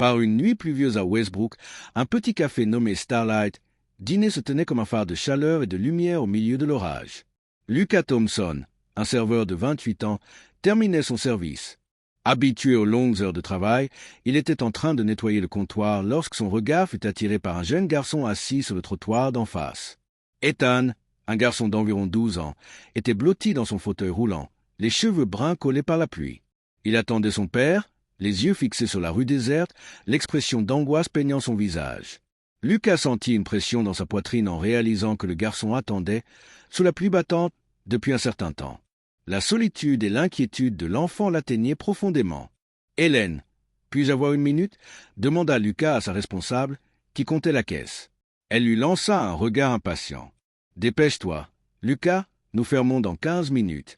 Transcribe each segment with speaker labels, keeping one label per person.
Speaker 1: Par une nuit pluvieuse à Westbrook, un petit café nommé Starlight, dîner se tenait comme un phare de chaleur et de lumière au milieu de l'orage. Lucas Thompson, un serveur de 28 ans, terminait son service. Habitué aux longues heures de travail, il était en train de nettoyer le comptoir lorsque son regard fut attiré par un jeune garçon assis sur le trottoir d'en face. Ethan, un garçon d'environ 12 ans, était blotti dans son fauteuil roulant, les cheveux bruns collés par la pluie. Il attendait son père, les yeux fixés sur la rue déserte, l'expression d'angoisse peignant son visage. Lucas sentit une pression dans sa poitrine en réalisant que le garçon attendait, sous la pluie battante, depuis un certain temps. La solitude et l'inquiétude de l'enfant l'atteignaient profondément. « Hélène, puis-je avoir une minute ?» demanda Lucas à sa responsable, qui comptait la caisse. Elle lui lança un regard impatient. « Dépêche-toi. Lucas, nous fermons dans 15 minutes. »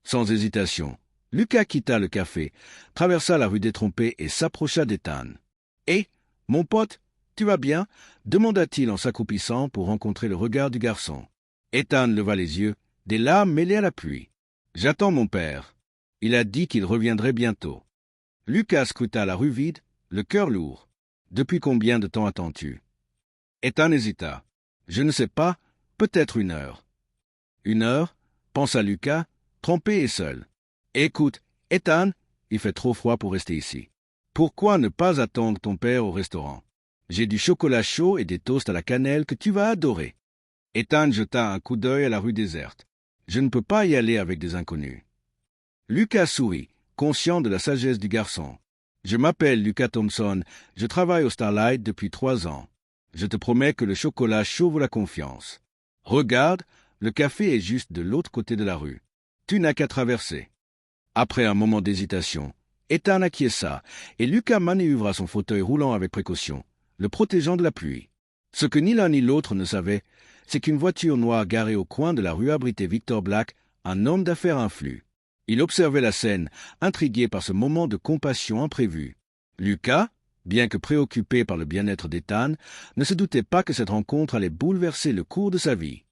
Speaker 1: Sans hésitation, Lucas quitta le café, traversa la rue Détrompée et s'approcha d'Ethan. « Hé, mon pote, tu vas bien ?» demanda-t-il en s'accroupissant pour rencontrer le regard du garçon. Ethan leva les yeux, des larmes mêlées à la pluie. « J'attends mon père. Il a dit qu'il reviendrait bientôt. » Lucas scruta la rue vide, le cœur lourd. « Depuis combien de temps attends-tu » Ethan hésita. « Je ne sais pas, peut-être 1 heure. » 1 heure, pensa Lucas, trempé et seul. « Écoute, Ethan, il fait trop froid pour rester ici. Pourquoi ne pas attendre ton père au restaurant? J'ai du chocolat chaud et des toasts à la cannelle que tu vas adorer. » Ethan jeta un coup d'œil à la rue déserte. « Je ne peux pas y aller avec des inconnus. » Lucas sourit, conscient de la sagesse du garçon. « Je m'appelle Lucas Thompson, je travaille au Starlight depuis 3 ans. Je te promets que le chocolat chaud vaut la confiance. Regarde, le café est juste de l'autre côté de la rue. Tu n'as qu'à traverser. » Après un moment d'hésitation, Ethan acquiesça, et Lucas manœuvra son fauteuil roulant avec précaution, le protégeant de la pluie. Ce que ni l'un ni l'autre ne savaient, c'est qu'une voiture noire garée au coin de la rue abritait Victor Black, un homme d'affaires influent. Il observait la scène, intrigué par ce moment de compassion imprévu. Lucas, bien que préoccupé par le bien-être d'Ethan, ne se doutait pas que cette rencontre allait bouleverser le cours de sa vie.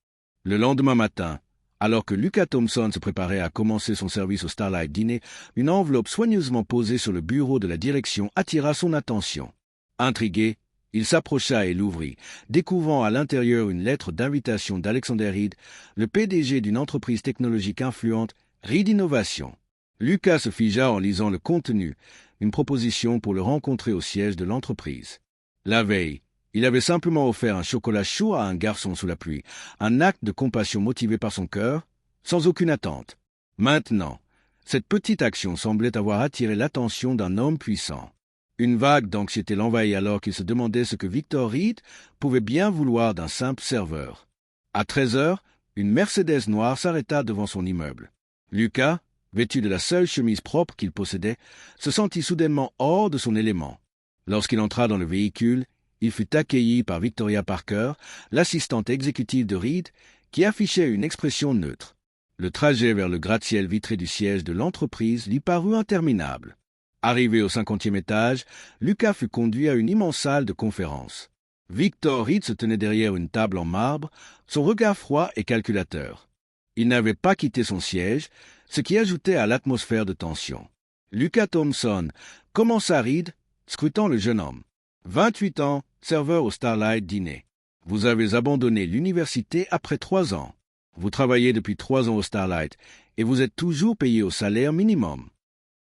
Speaker 1: Le lendemain matin, alors que Lucas Thompson se préparait à commencer son service au Starlight Dîner, une enveloppe soigneusement posée sur le bureau de la direction attira son attention. Intrigué, il s'approcha et l'ouvrit, découvrant à l'intérieur une lettre d'invitation d'Alexander Reed, le PDG d'une entreprise technologique influente, Reed Innovation. Lucas se figea en lisant le contenu, une proposition pour le rencontrer au siège de l'entreprise. La veille, il avait simplement offert un chocolat chaud à un garçon sous la pluie, un acte de compassion motivé par son cœur, sans aucune attente. Maintenant, cette petite action semblait avoir attiré l'attention d'un homme puissant. Une vague d'anxiété l'envahit alors qu'il se demandait ce que Victor Reed pouvait bien vouloir d'un simple serveur. À 13 heures, une Mercedes noire s'arrêta devant son immeuble. Lucas, vêtu de la seule chemise propre qu'il possédait, se sentit soudainement hors de son élément. Lorsqu'il entra dans le véhicule, il fut accueilli par Victoria Parker, l'assistante exécutive de Reed, qui affichait une expression neutre. Le trajet vers le gratte-ciel vitré du siège de l'entreprise lui parut interminable. Arrivé au 50e étage, Lucas fut conduit à une immense salle de conférence. Victor Reed se tenait derrière une table en marbre, son regard froid et calculateur. Il n'avait pas quitté son siège, ce qui ajoutait à l'atmosphère de tension. Lucas Thompson commença Reed, scrutant le jeune homme. 28 ans, serveur au Starlight Dîner. Vous avez abandonné l'université après 3 ans. Vous travaillez depuis 3 ans au Starlight et vous êtes toujours payé au salaire minimum.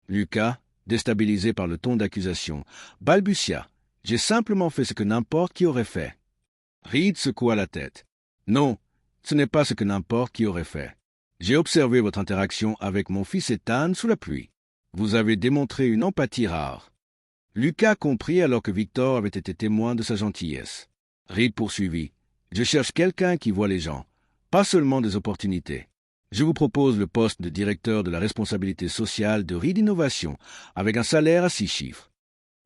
Speaker 1: Lucas, déstabilisé par le ton d'accusation, balbutia. J'ai simplement fait ce que n'importe qui aurait fait. Reed secoua la tête. Non, ce n'est pas ce que n'importe qui aurait fait. J'ai observé votre interaction avec mon fils Ethan sous la pluie. Vous avez démontré une empathie rare. Lucas comprit alors que Victor avait été témoin de sa gentillesse. Reed poursuivit. Je cherche quelqu'un qui voit les gens, pas seulement des opportunités. Je vous propose le poste de directeur de la responsabilité sociale de Reed Innovation, avec un salaire à 6 chiffres.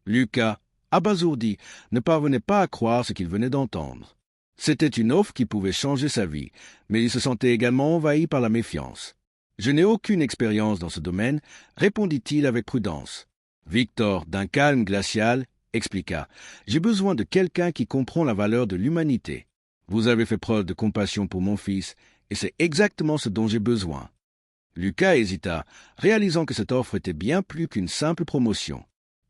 Speaker 1: Lucas, abasourdi, ne parvenait pas à croire ce qu'il venait d'entendre. C'était une offre qui pouvait changer sa vie, mais il se sentait également envahi par la méfiance. « Je n'ai aucune expérience dans ce domaine », répondit-il avec prudence. Victor, d'un calme glacial, expliqua. « J'ai besoin de quelqu'un qui comprend la valeur de l'humanité. Vous avez fait preuve de compassion pour mon fils, et c'est exactement ce dont j'ai besoin. » Lucas hésita, réalisant que cette offre était bien plus qu'une simple promotion.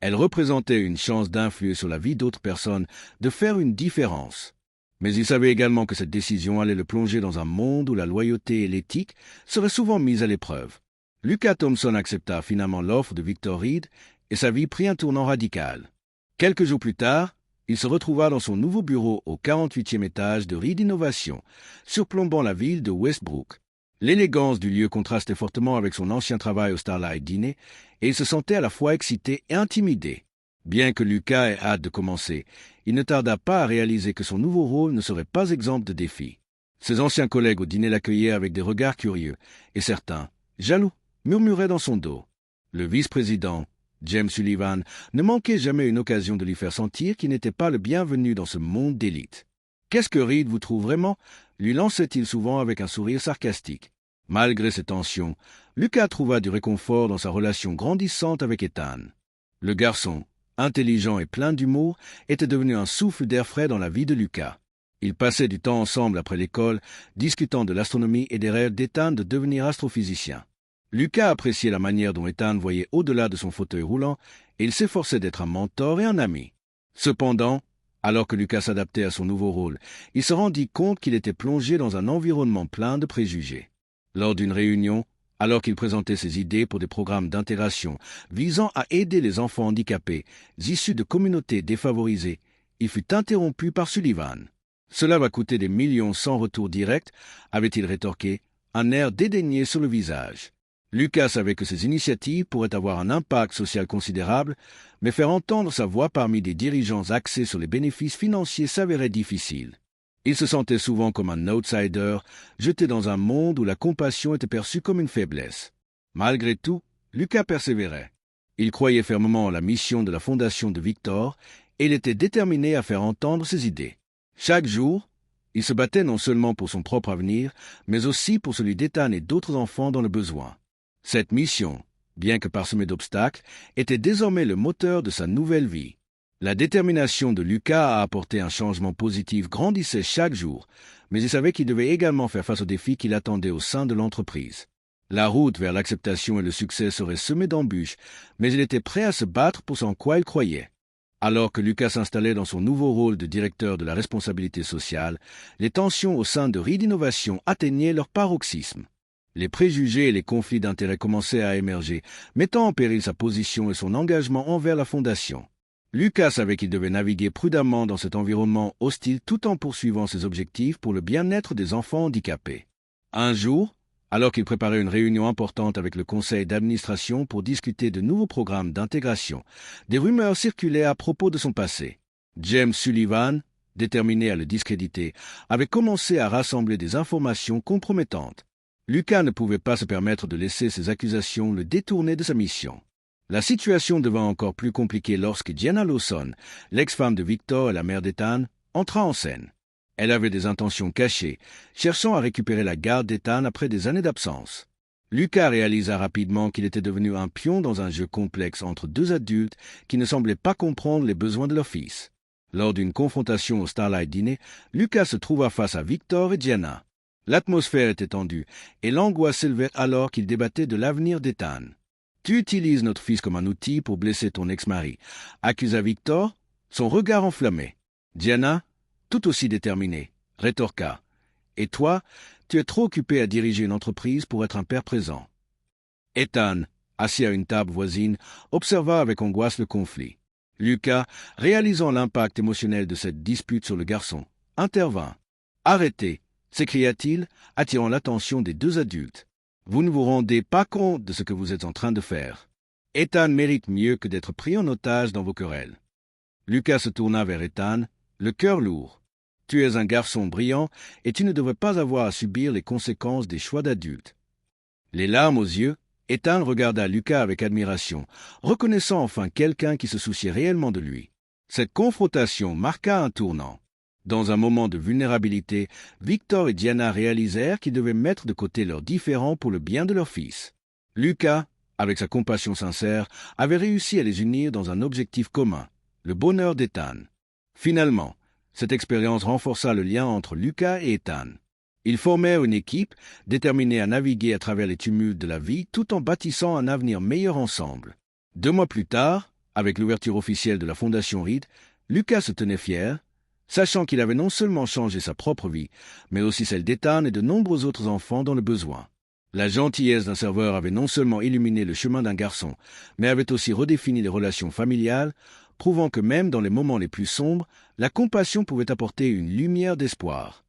Speaker 1: Elle représentait une chance d'influer sur la vie d'autres personnes, de faire une différence. Mais il savait également que cette décision allait le plonger dans un monde où la loyauté et l'éthique seraient souvent mises à l'épreuve. Lucas Thompson accepta finalement l'offre de Victor Reed et sa vie prit un tournant radical. Quelques jours plus tard, il se retrouva dans son nouveau bureau au 48e étage de Reed Innovation, surplombant la ville de Westbrook. L'élégance du lieu contrastait fortement avec son ancien travail au Starlight Diner et il se sentait à la fois excité et intimidé. Bien que Lucas ait hâte de commencer, il ne tarda pas à réaliser que son nouveau rôle ne serait pas exempt de défis. Ses anciens collègues au dîner l'accueillaient avec des regards curieux, et certains, jaloux, murmuraient dans son dos. Le vice-président, James Sullivan, ne manquait jamais une occasion de lui faire sentir qu'il n'était pas le bienvenu dans ce monde d'élite. « Qu'est-ce que Reed vous trouve vraiment ?» lui lançait-il souvent avec un sourire sarcastique. Malgré ces tensions, Lucas trouva du réconfort dans sa relation grandissante avec Ethan. Le garçon, intelligent et plein d'humour, était devenu un souffle d'air frais dans la vie de Lucas. Ils passaient du temps ensemble après l'école, discutant de l'astronomie et des rêves d'Ethan de devenir astrophysicien. Lucas appréciait la manière dont Ethan voyait au-delà de son fauteuil roulant et il s'efforçait d'être un mentor et un ami. Cependant, alors que Lucas s'adaptait à son nouveau rôle, il se rendit compte qu'il était plongé dans un environnement plein de préjugés. Lors d'une réunion, alors qu'il présentait ses idées pour des programmes d'intégration visant à aider les enfants handicapés issus de communautés défavorisées, il fut interrompu par Sullivan. « Cela va coûter des millions sans retour direct », avait-il rétorqué, un air dédaigné sur le visage. Lucas savait que ces initiatives pourraient avoir un impact social considérable, mais faire entendre sa voix parmi des dirigeants axés sur les bénéfices financiers s'avérait difficile. Il se sentait souvent comme un outsider, jeté dans un monde où la compassion était perçue comme une faiblesse. Malgré tout, Lucas persévérait. Il croyait fermement en la mission de la fondation de Victor et il était déterminé à faire entendre ses idées. Chaque jour, il se battait non seulement pour son propre avenir, mais aussi pour celui d'Ethan et d'autres enfants dans le besoin. Cette mission, bien que parsemée d'obstacles, était désormais le moteur de sa nouvelle vie. La détermination de Lucas à apporter un changement positif grandissait chaque jour, mais il savait qu'il devait également faire face aux défis qui l'attendaient au sein de l'entreprise. La route vers l'acceptation et le succès serait semée d'embûches, mais il était prêt à se battre pour ce en quoi il croyait. Alors que Lucas s'installait dans son nouveau rôle de directeur de la responsabilité sociale, les tensions au sein de Reed Innovation atteignaient leur paroxysme. Les préjugés et les conflits d'intérêts commençaient à émerger, mettant en péril sa position et son engagement envers la fondation. Lucas savait qu'il devait naviguer prudemment dans cet environnement hostile tout en poursuivant ses objectifs pour le bien-être des enfants handicapés. Un jour, alors qu'il préparait une réunion importante avec le conseil d'administration pour discuter de nouveaux programmes d'intégration, des rumeurs circulaient à propos de son passé. James Sullivan, déterminé à le discréditer, avait commencé à rassembler des informations compromettantes. Lucas ne pouvait pas se permettre de laisser ces accusations le détourner de sa mission. La situation devint encore plus compliquée lorsque Gianna Lawson, l'ex-femme de Victor et la mère d'Ethan, entra en scène. Elle avait des intentions cachées, cherchant à récupérer la garde d'Ethan après des années d'absence. Lucas réalisa rapidement qu'il était devenu un pion dans un jeu complexe entre deux adultes qui ne semblaient pas comprendre les besoins de leur fils. Lors d'une confrontation au Starlight Diner, Lucas se trouva face à Victor et Gianna. L'atmosphère était tendue, et l'angoisse s'élevait alors qu'il débattait de l'avenir d'Ethan. « Tu utilises notre fils comme un outil pour blesser ton ex-mari », accusa Victor, son regard enflammé. Gianna, tout aussi déterminée, rétorqua. « Et toi, tu es trop occupé à diriger une entreprise pour être un père présent. » Ethan, assis à une table voisine, observa avec angoisse le conflit. Lucas, réalisant l'impact émotionnel de cette dispute sur le garçon, intervint. « Arrêtez !» s'écria-t-il, attirant l'attention des deux adultes. « Vous ne vous rendez pas compte de ce que vous êtes en train de faire. Ethan mérite mieux que d'être pris en otage dans vos querelles. » Lucas se tourna vers Ethan, le cœur lourd. « Tu es un garçon brillant et tu ne devrais pas avoir à subir les conséquences des choix d'adultes. » Les larmes aux yeux, Ethan regarda Lucas avec admiration, reconnaissant enfin quelqu'un qui se souciait réellement de lui. Cette confrontation marqua un tournant. Dans un moment de vulnérabilité, Victor et Gianna réalisèrent qu'ils devaient mettre de côté leurs différends pour le bien de leur fils. Lucas, avec sa compassion sincère, avait réussi à les unir dans un objectif commun, le bonheur d'Ethan. Finalement, cette expérience renforça le lien entre Lucas et Ethan. Ils formèrent une équipe déterminée à naviguer à travers les tumultes de la vie tout en bâtissant un avenir meilleur ensemble. 2 mois plus tard, Avec l'ouverture officielle de la Fondation Reed, Lucas se tenait fier, sachant qu'il avait non seulement changé sa propre vie, mais aussi celle d'Ethan et de nombreux autres enfants dans le besoin. La gentillesse d'un serveur avait non seulement illuminé le chemin d'un garçon, mais avait aussi redéfini les relations familiales, prouvant que même dans les moments les plus sombres, la compassion pouvait apporter une lumière d'espoir.